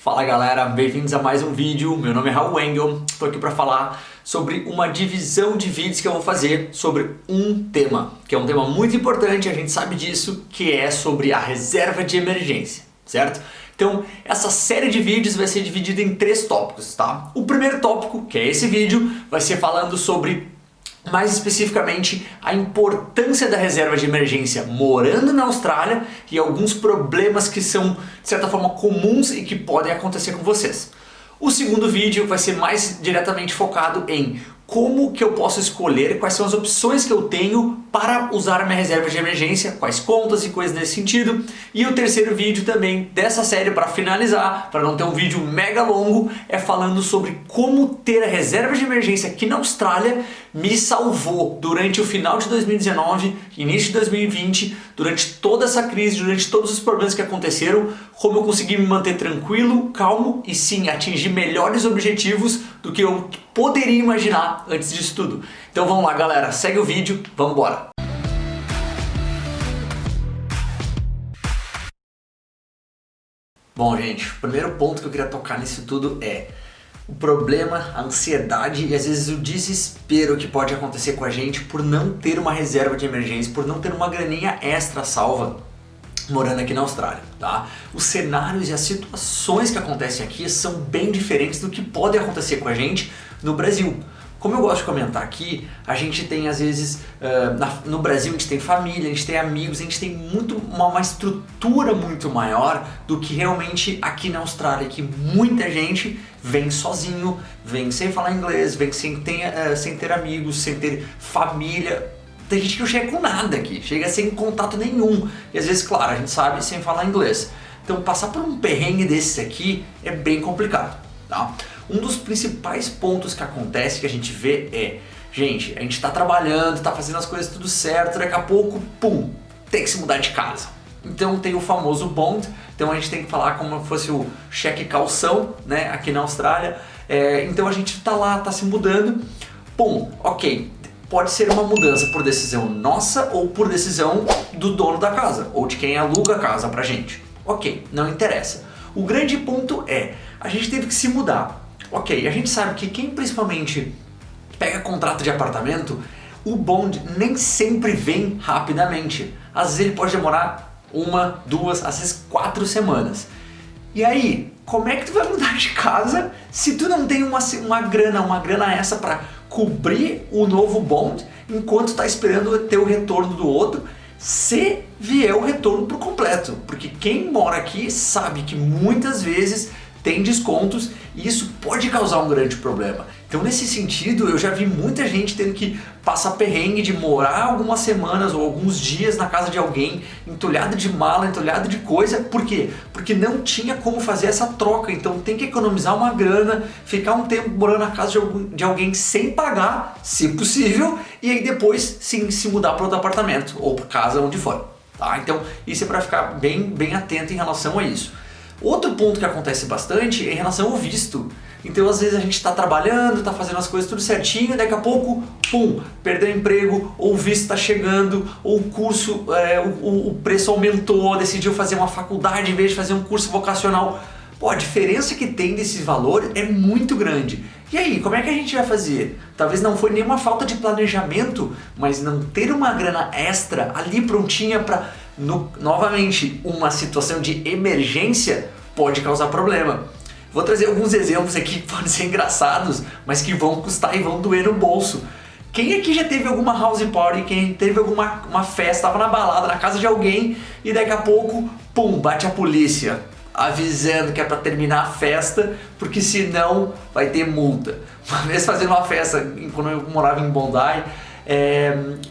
Fala galera, bem-vindos a mais um vídeo. Meu nome é Raul Engel, estou aqui para falar sobre uma divisão de vídeos que eu vou fazer sobre um tema, que é um tema muito importante, a gente sabe disso, que é sobre a reserva de emergência, certo? Então, essa série de vídeos vai ser dividida em 3 tópicos, tá? O primeiro tópico, que é esse vídeo, vai ser falando sobre mais especificamente a importância da reserva de emergência morando na Austrália e alguns problemas que são, de certa forma, comuns e que podem acontecer com vocês. O segundo vídeo vai ser mais diretamente focado em como que eu posso escolher, quais são as opções que eu tenho para usar a minha reserva de emergência, quais contas e coisas nesse sentido. E o terceiro vídeo também dessa série, para finalizar, para não ter um vídeo mega longo, é falando sobre como ter a reserva de emergência aqui na Austrália me salvou durante o final de 2019, início de 2020, durante toda essa crise, durante todos os problemas que aconteceram, como eu consegui me manter tranquilo, calmo e sim atingir melhores objetivos do que eu poderia imaginar antes disso tudo. Então vamos lá galera, segue o vídeo, vamos embora! Bom gente, o primeiro ponto que eu queria tocar nisso tudo é o problema, a ansiedade e às vezes o desespero que pode acontecer com a gente por não ter uma reserva de emergência, por não ter uma graninha extra salva morando aqui na Austrália, tá? Os cenários e as situações que acontecem aqui são bem diferentes do que pode acontecer com a gente no Brasil. Como eu gosto de comentar aqui, a gente tem às vezes, no Brasil a gente tem família, a gente tem amigos, a gente tem uma estrutura muito maior do que realmente aqui na Austrália, que muita gente vem sozinho, vem sem falar inglês, vem sem ter amigos, sem ter família. Tem gente que não chega com nada aqui, chega sem contato nenhum. E às vezes, claro, a gente sabe sem falar inglês. Então passar por um perrengue desses aqui é bem complicado, tá? Um dos principais pontos que acontece, que a gente vê é, gente, a gente tá trabalhando, tá fazendo as coisas tudo certo, daqui a pouco, pum, tem que se mudar de casa. Então tem o famoso bond, então a gente tem que falar como se fosse o cheque calção, né, aqui na Austrália. Então a gente tá lá, tá se mudando, pum, ok. Pode ser uma mudança por decisão nossa ou por decisão do dono da casa ou de quem aluga a casa pra gente. Ok, não interessa. O grande ponto é, a gente teve que se mudar. Ok, a gente sabe que quem principalmente pega contrato de apartamento, o bond nem sempre vem rapidamente. Às vezes ele pode demorar 1, 2, às vezes 4 semanas. E aí, como é que tu vai mudar de casa se tu não tem uma grana essa para cobrir o novo bond enquanto está esperando ter o retorno do outro, se vier o retorno por completo? Porque quem mora aqui sabe que muitas vezes tem descontos e isso pode causar um grande problema. Então nesse sentido eu já vi muita gente tendo que passar perrengue de morar algumas semanas ou alguns dias na casa de alguém, entulhado de mala, entulhado de coisa. Por quê? Porque não tinha como fazer essa troca, então tem que economizar uma grana, ficar um tempo morando na casa de alguém sem pagar, se possível, e aí depois sim se mudar para outro apartamento ou para casa, onde for. Tá? Então isso é para ficar bem atento em relação a isso. Outro ponto que acontece bastante é em relação ao visto. Então às vezes a gente está trabalhando, está fazendo as coisas tudo certinho e daqui a pouco, pum, perdeu o emprego, ou o visto está chegando, ou o curso, o preço aumentou, decidiu fazer uma faculdade em vez de fazer um curso vocacional. Pô, a diferença que tem desse valor é muito grande. E aí, como é que a gente vai fazer? Talvez não foi nenhuma falta de planejamento, mas não ter uma grana extra ali prontinha para, novamente, uma situação de emergência pode causar problema. Vou trazer alguns exemplos aqui que podem ser engraçados, mas que vão custar e vão doer no bolso. Quem aqui já teve alguma house party, quem teve uma festa, estava na balada, na casa de alguém e daqui a pouco, pum, bate a polícia avisando que é para terminar a festa, porque senão vai ter multa. Uma vez fazendo uma festa, quando eu morava em Bondi,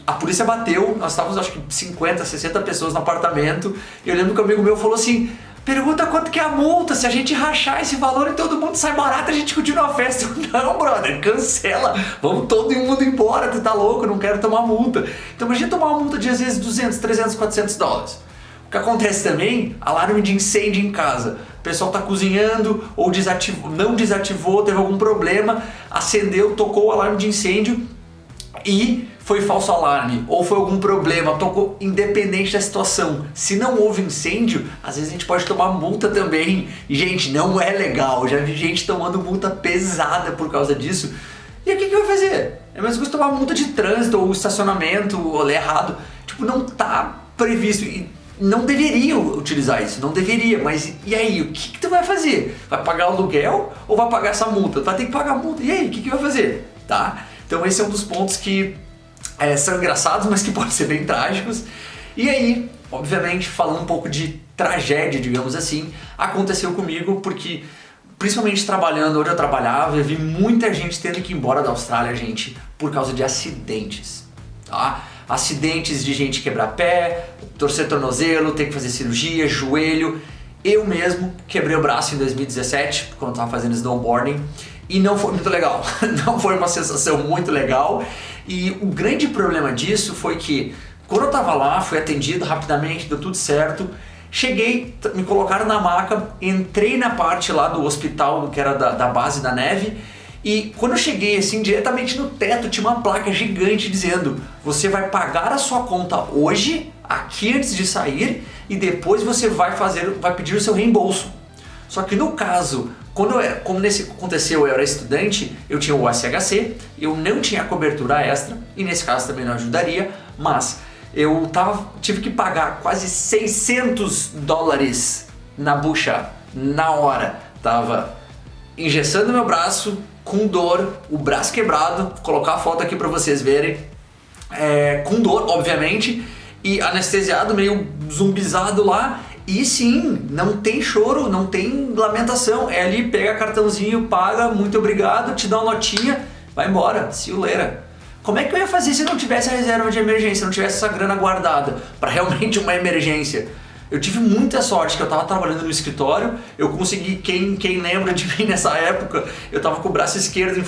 a polícia bateu, nós estávamos acho que 50, 60 pessoas no apartamento, e eu lembro que um amigo meu falou assim, pergunta quanto que é a multa, se a gente rachar esse valor e todo mundo sai barato, a gente continua a festa. Não, brother, cancela, vamos todo mundo embora, tu tá louco, não quero tomar multa. Então imagina tomar uma multa de às vezes 200, 300, 400 dólares. O que acontece também, alarme de incêndio em casa. O pessoal está cozinhando ou não desativou, teve algum problema, acendeu, tocou o alarme de incêndio. e foi falso alarme, ou foi algum problema, tocou independente da situação. Se não houve incêndio, às vezes a gente pode tomar multa também. E gente, não é legal, já vi gente tomando multa pesada por causa disso. E aí o que vai fazer? É a mesma coisa tomar multa de trânsito ou estacionamento, ou errado. Tipo, não tá previsto e não deveria utilizar isso, não deveria, mas e aí, o que tu vai fazer? Vai pagar o aluguel ou vai pagar essa multa? Tu vai ter que pagar a multa, e aí, o que vai fazer? Tá? Então esse é um dos pontos que são engraçados, mas que podem ser bem trágicos. E aí, obviamente, falando um pouco de tragédia, digamos assim, aconteceu comigo porque, principalmente trabalhando onde eu trabalhava, eu vi muita gente tendo que ir embora da Austrália, gente, por causa de acidentes, tá? Acidentes de gente quebrar pé, torcer tornozelo, ter que fazer cirurgia, joelho. Eu mesmo quebrei o braço em 2017, quando eu estava fazendo snowboarding, e não foi muito legal, não foi uma sensação muito legal. E o grande problema disso foi que, quando eu estava lá, fui atendido rapidamente, deu tudo certo, cheguei, me colocaram na maca, entrei na parte lá do hospital, que era da base da neve, e quando eu cheguei assim, diretamente no teto, tinha uma placa gigante dizendo: você vai pagar a sua conta hoje, aqui antes de sair, e depois você vai pedir o seu reembolso. Só que no caso, como nesse aconteceu, eu era estudante, eu tinha o SHC, eu não tinha cobertura extra, e nesse caso também não ajudaria, mas eu tive que pagar quase $600 na bucha, na hora. Tava engessando meu braço, com dor, o braço quebrado, vou colocar a foto aqui para vocês verem, com dor, obviamente, e anestesiado, meio zumbizado lá. E sim, não tem choro, não tem lamentação, é ali, pega cartãozinho, paga, muito obrigado, te dá uma notinha, vai embora, see you later. Como é que eu ia fazer se eu não tivesse a reserva de emergência, se eu não tivesse essa grana guardada para realmente uma emergência? Eu tive muita sorte que eu estava trabalhando no escritório, eu consegui, quem lembra de mim nessa época, eu estava com o braço esquerdo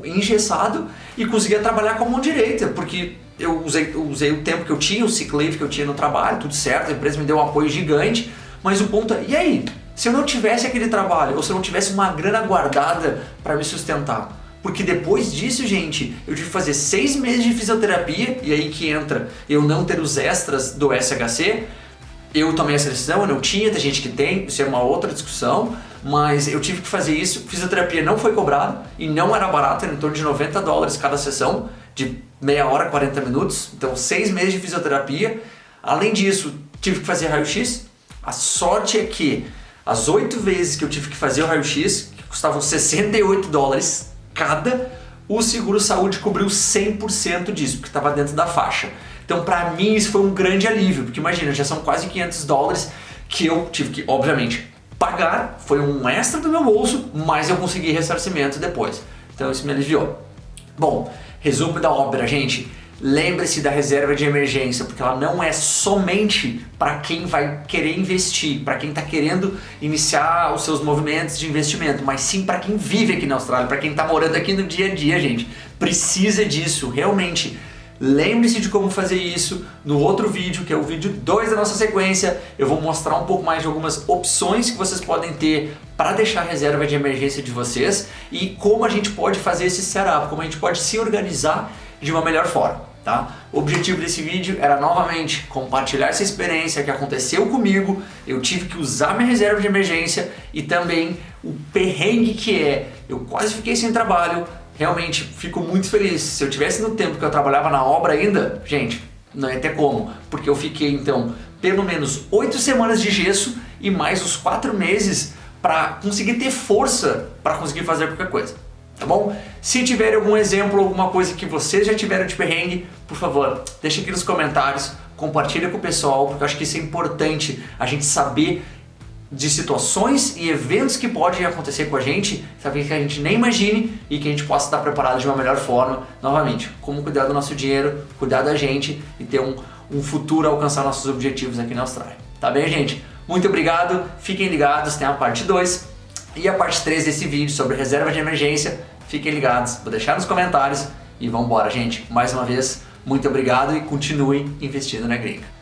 engessado, e conseguia trabalhar com a mão direita, porque eu usei o tempo que eu tinha, o sick leave que eu tinha no trabalho, tudo certo, a empresa me deu um apoio gigante, mas o ponto é, e aí? Se eu não tivesse aquele trabalho, ou se eu não tivesse uma grana guardada para me sustentar? Porque depois disso, gente, eu tive que fazer 6 meses de fisioterapia, e aí que entra eu não ter os extras do SHC. Eu tomei essa decisão, eu não tinha, tem gente que tem, isso é uma outra discussão, mas eu tive que fazer isso. Fisioterapia não foi cobrada e não era barata, era em torno de $90 cada sessão, de meia hora, 40 minutos, então 6 meses de fisioterapia. Além disso, tive que fazer raio-x. A sorte é que as 8 vezes que eu tive que fazer o raio-x, que custavam $68 cada, o seguro-saúde cobriu 100% disso, porque estava dentro da faixa. Então, para mim, isso foi um grande alívio, porque imagina, já são quase $500 que eu tive que, obviamente, pagar, foi um extra do meu bolso, mas eu consegui ressarcimento depois. Então, isso me aliviou. Bom, resumo da ópera, gente. Lembre-se da reserva de emergência, porque ela não é somente para quem vai querer investir, para quem está querendo iniciar os seus movimentos de investimento, mas sim para quem vive aqui na Austrália, para quem está morando aqui no dia a dia, gente. Precisa disso, realmente. Lembre-se de como fazer isso no outro vídeo, que é o vídeo 2 da nossa sequência. Eu vou mostrar um pouco mais de algumas opções que vocês podem ter para deixar a reserva de emergência de vocês e como a gente pode fazer esse setup, como a gente pode se organizar de uma melhor forma. Tá? O objetivo desse vídeo era novamente compartilhar essa experiência que aconteceu comigo, eu tive que usar minha reserva de emergência e também o perrengue que eu quase fiquei sem trabalho. Realmente fico muito feliz. Se eu tivesse no tempo que eu trabalhava na obra ainda, gente, não ia ter como, porque eu fiquei então pelo menos 8 semanas de gesso e mais os 4 meses para conseguir ter força para conseguir fazer qualquer coisa. Tá bom? Se tiver algum exemplo, alguma coisa que vocês já tiveram de perrengue, por favor, deixa aqui nos comentários, compartilha com o pessoal, porque eu acho que isso é importante, a gente saber de situações e eventos que podem acontecer com a gente, saber que a gente nem imagine e que a gente possa estar preparado de uma melhor forma. Novamente, como cuidar do nosso dinheiro, cuidar da gente e ter um futuro a alcançar nossos objetivos aqui na Austrália. Tá bem, gente? Muito obrigado, fiquem ligados, tem a parte 2 e a parte 3 desse vídeo sobre reserva de emergência. Fiquem ligados, vou deixar nos comentários e vamos embora, gente. Mais uma vez, muito obrigado e continuem investindo na gringa.